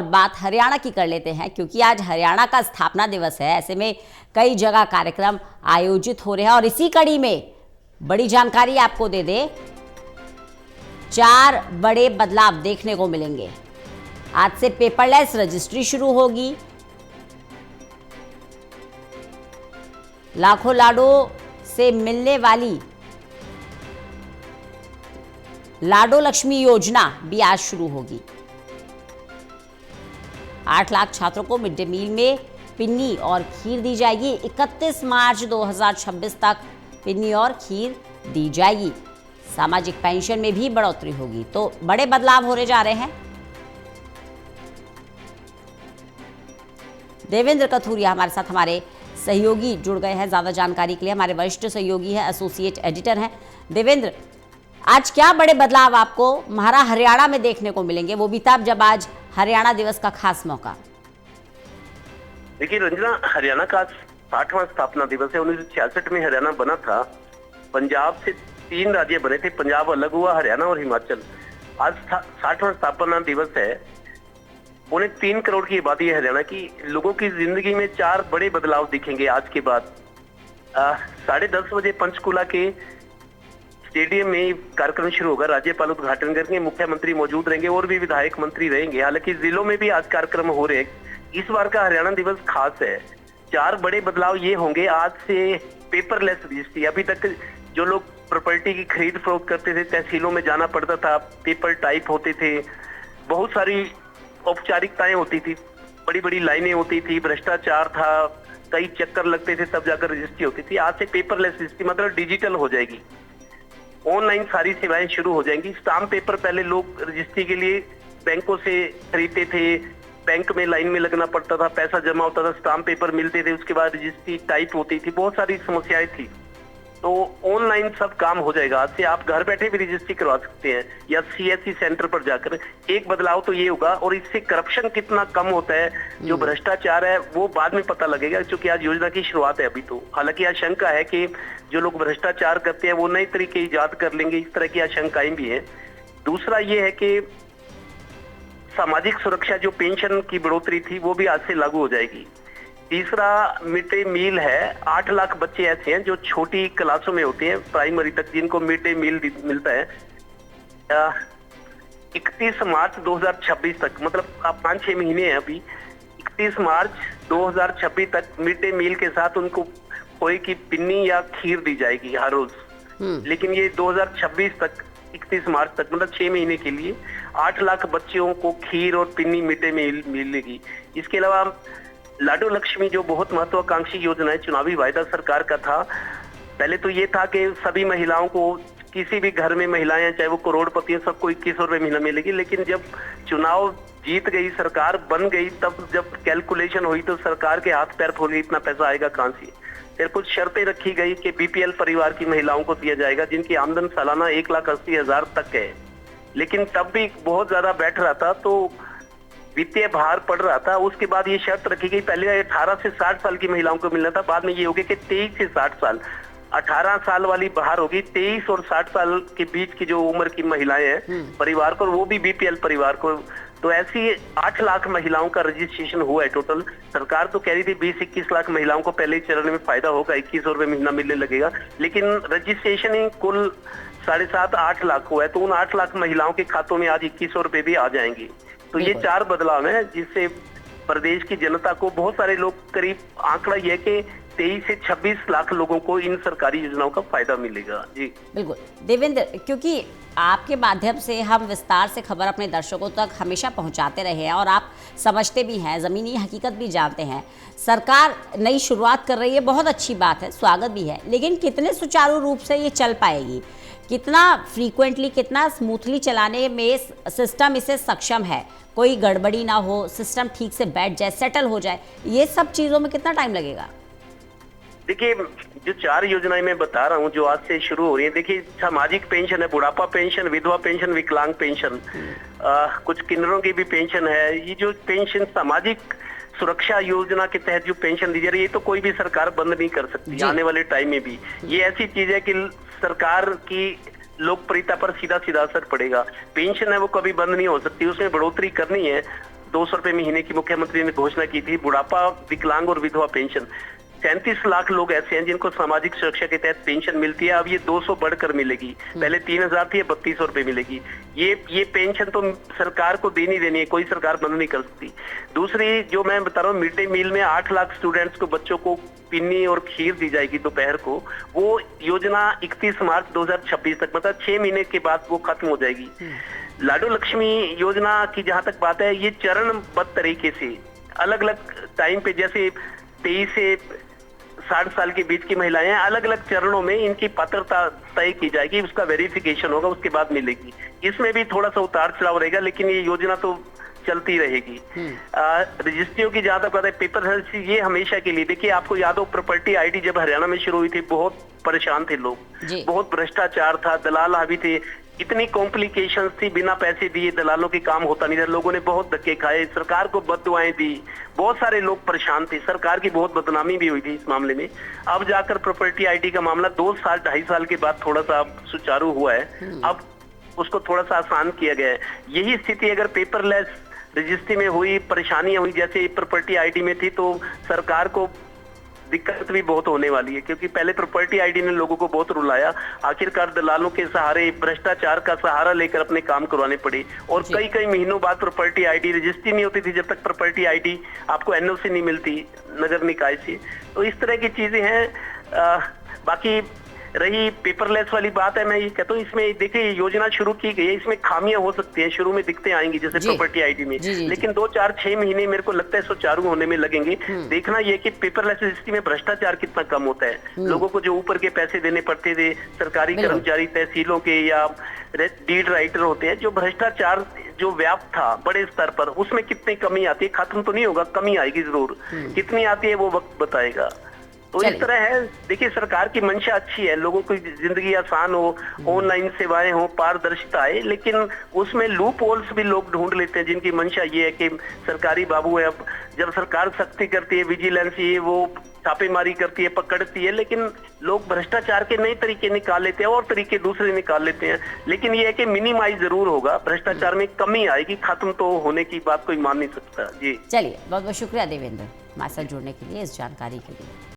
बात हरियाणा की कर लेते हैं, क्योंकि आज हरियाणा का स्थापना दिवस है। ऐसे में कई जगह कार्यक्रम आयोजित हो रहे हैं और इसी कड़ी में बड़ी जानकारी आपको दे दे, 4 बड़े बदलाव देखने को मिलेंगे। आज से पेपरलेस रजिस्ट्री शुरू होगी। लाखों लाडो से मिलने वाली लाडो लक्ष्मी योजना भी आज शुरू होगी। 8 लाख छात्रों को मिड डे मील में पिन्नी और खीर दी जाएगी। 31 मार्च 2026 तक पिन्नी और खीर दी जाएगी। सामाजिक पेंशन में भी बढ़ोतरी होगी। तो बड़े बदलाव होने जा रहे हैं। देवेंद्र कथूरिया हमारे साथ हमारे सहयोगी जुड़ गए हैं ज्यादा जानकारी के लिए। हमारे वरिष्ठ सहयोगी है, एसोसिएट एडिटर हैं देवेंद्र। आज क्या बड़े बदलाव आपको हरियाणा में देखने को मिलेंगे, वो भी तब जब आज हरियाणा दिवस का खास मौका? देखिए रंजना, हरियाणा का 60वां स्थापना दिवस है। 1966 में हरियाणा बना था। पंजाब से 3 राज्य बने थे, पंजाब अलग हुआ, हरियाणा और हिमाचल। आज 60वां स्थापना दिवस है। 3.25 करोड़ की आबादी है हरियाणा की। लोगों की जिंदगी में 4 बड़े बदलाव दिखेंगे आज के बाद। 10:30 बजे पंचकूला के स्टेडियम में कार्यक्रम शुरू होगा। राज्यपाल उद्घाटन करेंगे, मुख्यमंत्री मौजूद रहेंगे और भी विधायक मंत्री रहेंगे। हालांकि जिलों में भी आज कार्यक्रम हो रहे हैं। इस बार का हरियाणा दिवस खास है। 4 बड़े बदलाव ये होंगे। आज से पेपरलेस रजिस्ट्री। अभी तक जो लोग प्रॉपर्टी की खरीद फरोख्त करते थे, तहसीलों में जाना पड़ता था, पेपर टाइप होते थे, बहुत सारी औपचारिकताएं होती थी, बड़ी बड़ी लाइनें होती थी, भ्रष्टाचार था, कई चक्कर लगते थे, तब जाकर रजिस्ट्री होती थी। आज से पेपरलेस रजिस्ट्री मतलब डिजिटल हो जाएगी। ऑनलाइन सारी सेवाएं शुरू हो जाएंगी। स्टाम्प पेपर पहले लोग रजिस्ट्री के लिए बैंकों से खरीदते थे, बैंक में लाइन में लगना पड़ता था, पैसा जमा होता था, स्टाम्प पेपर मिलते थे, उसके बाद रजिस्ट्री टाइप होती थी, बहुत सारी समस्याएं थी। तो ऑनलाइन सब काम हो जाएगा। आज से आप घर बैठे भी रजिस्ट्री करवा सकते हैं या सीएससी सेंटर पर जाकर। एक बदलाव तो ये होगा, और इससे करप्शन कितना कम होता है, जो भ्रष्टाचार है वो बाद में पता लगेगा, क्योंकि आज योजना की शुरुआत है अभी तो। हालांकि आशंका है कि जो लोग भ्रष्टाचार करते हैं वो नए तरीके ईजाद कर लेंगे, इस तरह की आशंकाएं भी है। दूसरा ये है कि सामाजिक सुरक्षा जो पेंशन की बढ़ोतरी थी वो भी आज से लागू हो जाएगी। तीसरा मिड डे मील है। 8 लाख बच्चे ऐसे हैं जो छोटी क्लासों में होते हैं, प्राइमरी तक, जिनको मिड डे मील मिलता है। 31 मार्च 2026 तक, मतलब आप 5-6 महीने हैं अभी। 31 मार्च 2026 तक मिड डे मील के साथ उनको खोए की पिन्नी या खीर दी जाएगी हर रोज। लेकिन ये 2026 तक, 31 मार्च तक, मतलब 6 महीने के लिए 8 लाख बच्चों को खीर और पिन्नी मिड डे मील मिलेगी। इसके अलावा लाडो लक्ष्मी जो बहुत महत्वाकांक्षी योजना है, चुनावी वायदा सरकार का था। पहले तो ये था कि सभी महिलाओं को, किसी भी घर में महिलाएं चाहे वो करोड़पति है, सबको 2100 रुपए महीना मिलेगी। लेकिन जब चुनाव जीत गई, सरकार बन गई, तब जब कैलकुलेशन हुई तो सरकार के हाथ पैर फूल गए, इतना पैसा आएगा कहां से। फिर कुछ शर्तें रखी गई कि बीपीएल परिवार की महिलाओं को दिया जाएगा, जिनकी आमदन सालाना 1,80,000 तक है। लेकिन तब भी बहुत ज्यादा बैठ रहा था, तो वित्तीय भार पड़ रहा था। उसके बाद ये शर्त रखी गई, पहले 18 से 60 साल की महिलाओं को मिलना था, बाद में ये हो गया कि 23 से 60 साल। 18 साल वाली बाहर होगी, 23 और 60 साल के बीच की जो उम्र की महिलाएं हैं परिवार को, वो भी बीपीएल परिवार को। तो ऐसी 8 लाख महिलाओं का रजिस्ट्रेशन हुआ है टोटल। सरकार तो कह रही थी 20-21 लाख महिलाओं को पहले चरण में फायदा होगा, 2100 रुपए महीना मिलने लगेगा। लेकिन रजिस्ट्रेशन ही कुल 7.5-8 लाख हुआ है, तो उन 8 लाख महिलाओं के खातों में आज 2100 रुपए भी आ जाएंगे। तो ये 4 बदलाव हैं, जिससे प्रदेश की जनता को, बहुत सारे लोग, करीब आंकड़ा यह कि 23 से 26 लाख लोगों को इन सरकारी योजनाओं का फायदा मिलेगा। जी बिल्कुल देवेंद्र, क्योंकि आपके माध्यम से हम विस्तार से खबर अपने दर्शकों तक हमेशा पहुंचाते रहे हैं और आप समझते भी हैं, ज़मीनी हकीकत भी जानते हैं। सरकार नई शुरुआत कर रही है, बहुत अच्छी बात है, स्वागत भी है, लेकिन कितने सुचारू रूप से ये चल पाएगी, कितना फ्रीक्वेंटली, कितना स्मूथली चलाने में सिस्टम इसे सक्षम है, कोई गड़बड़ी ना हो, सिस्टम ठीक से बैठ जाए, सेटल हो जाए, ये सब चीज़ों में कितना टाइम लगेगा? देखिए, जो 4 योजनाएं मैं बता रहा हूँ जो आज से शुरू हो रही है। देखिए, सामाजिक पेंशन है, बुढ़ापा पेंशन, विधवा पेंशन, विकलांग पेंशन, कुछ किन्नरों की भी पेंशन है। ये जो पेंशन सामाजिक सुरक्षा योजना के तहत जो पेंशन दी जा रही है, ये तो कोई भी सरकार बंद नहीं कर सकती आने वाले टाइम में भी। ये ऐसी चीज है कि सरकार की लोकप्रियता पर सीधा सीधा असर पड़ेगा। पेंशन है वो कभी बंद नहीं हो सकती, उसमें बढ़ोतरी करनी है। 200 रुपए महीने की मुख्यमंत्री ने घोषणा की थी। बुढ़ापा, विकलांग और विधवा पेंशन, 37 लाख लोग ऐसे हैं जिनको सामाजिक सुरक्षा के तहत पेंशन मिलती है। अब ये 200 बढ़कर मिलेगी, पहले 3000 थी, 3200 रुपए मिलेगी। ये पेंशन तो सरकार को देनी है, कोई सरकार बंद नहीं कर सकती। दूसरी जो मैं बता रहा हूँ, मिड डे मील में 8 लाख स्टूडेंट्स को, बच्चों को पिन्नी और खीर दी जाएगी दोपहर को। वो योजना 31 मार्च 2026 तक, मतलब 6 महीने के बाद वो खत्म हो जाएगी। लाडो लक्ष्मी योजना की जहां तक बात है, ये चरणबद्ध तरीके से अलग अलग टाइम पे, जैसे 23 से 60 साल के बीच की महिलाएं हैं, अलग अलग चरणों में इनकी पात्रता तय की जाएगी, उसका वेरिफिकेशन होगा, उसके बाद मिलेगी। इसमें भी थोड़ा सा उतार चढ़ाव रहेगा, लेकिन ये योजना तो चलती रहेगी। रजिस्ट्रियों की जहां तक बात है, पेपर रजिस्ट्री ये हमेशा के लिए। देखिए, आपको याद हो प्रॉपर्टी आईडी जब हरियाणा में शुरू हुई थी, बहुत परेशान थे लोग, बहुत भ्रष्टाचार था, दलाल हावी थे, इतनी कॉम्प्लिकेशंस थी, बिना पैसे दिए दलालों के काम होता नहीं था, लोगों ने बहुत धक्के खाए, सरकार को बददुआएं दी, बहुत सारे लोग परेशान थे, सरकार की बहुत बदनामी भी हुई थी इस मामले में। अब जाकर प्रॉपर्टी आईडी का मामला 2 साल 2.5 साल के बाद थोड़ा सा सुचारू हुआ है, अब उसको थोड़ा सा आसान किया गया है। यही स्थिति अगर पेपरलेस रजिस्ट्री में हुई, परेशानियां हुई जैसे प्रॉपर्टी आईडी में थी, तो सरकार को दिक्कत भी बहुत होने वाली है, क्योंकि पहले प्रॉपर्टी आईडी ने लोगों को बहुत रुलाया, आखिरकार दलालों के सहारे, भ्रष्टाचार का सहारा लेकर अपने काम करवाने पड़े, और कई महीनों बाद प्रॉपर्टी आईडी रजिस्ट्री नहीं होती थी जब तक प्रॉपर्टी आईडी आपको एनओसी नहीं मिलती नगर निकाय से। तो इस तरह की चीजें हैं। बाकी रही पेपरलेस वाली बात है, मैं ये कहता हूँ, इसमें देखिए योजना शुरू की गई है, इसमें खामियां हो सकती हैं, शुरू में दिखते आएंगी जैसे प्रॉपर्टी आईडी में, लेकिन 2, 4, 6 महीने मेरे को लगता है सुचारू होने में लगेंगे। देखना ये कि पेपरलेस रजिस्ट्री में भ्रष्टाचार कितना कम होता है, लोगों को जो ऊपर के पैसे देने पड़ते थे, सरकारी कर्मचारी, तहसीलों के या डीड राइटर होते हैं, जो भ्रष्टाचार जो व्याप्त था बड़े स्तर पर, उसमें कितनी कमी आती है, खत्म तो नहीं होगा, कमी आएगी जरूर, कितनी आती है वो वक्त बताएगा। तो इस तरह है। देखिए, सरकार की मंशा अच्छी है, लोगों की जिंदगी आसान हो, ऑनलाइन सेवाएं हो, पारदर्शिता है, लेकिन उसमें लूप होल्स भी लोग ढूंढ लेते हैं, जिनकी मंशा ये है कि सरकारी बाबू है, अब जब सरकार सख्ती करती है, विजिलेंस ये वो छापेमारी करती है, पकड़ती है, लेकिन लोग भ्रष्टाचार के नए तरीके निकाल लेते हैं और तरीके दूसरे निकाल लेते हैं। लेकिन ये है कि मिनिमाइज जरूर होगा, भ्रष्टाचार में कमी आएगी, खत्म तो होने की बात कोई मान नहीं सकता। जी चलिए, बहुत बहुत शुक्रिया देवेंद्र हमारे साथ जुड़ने के लिए, इस जानकारी के लिए।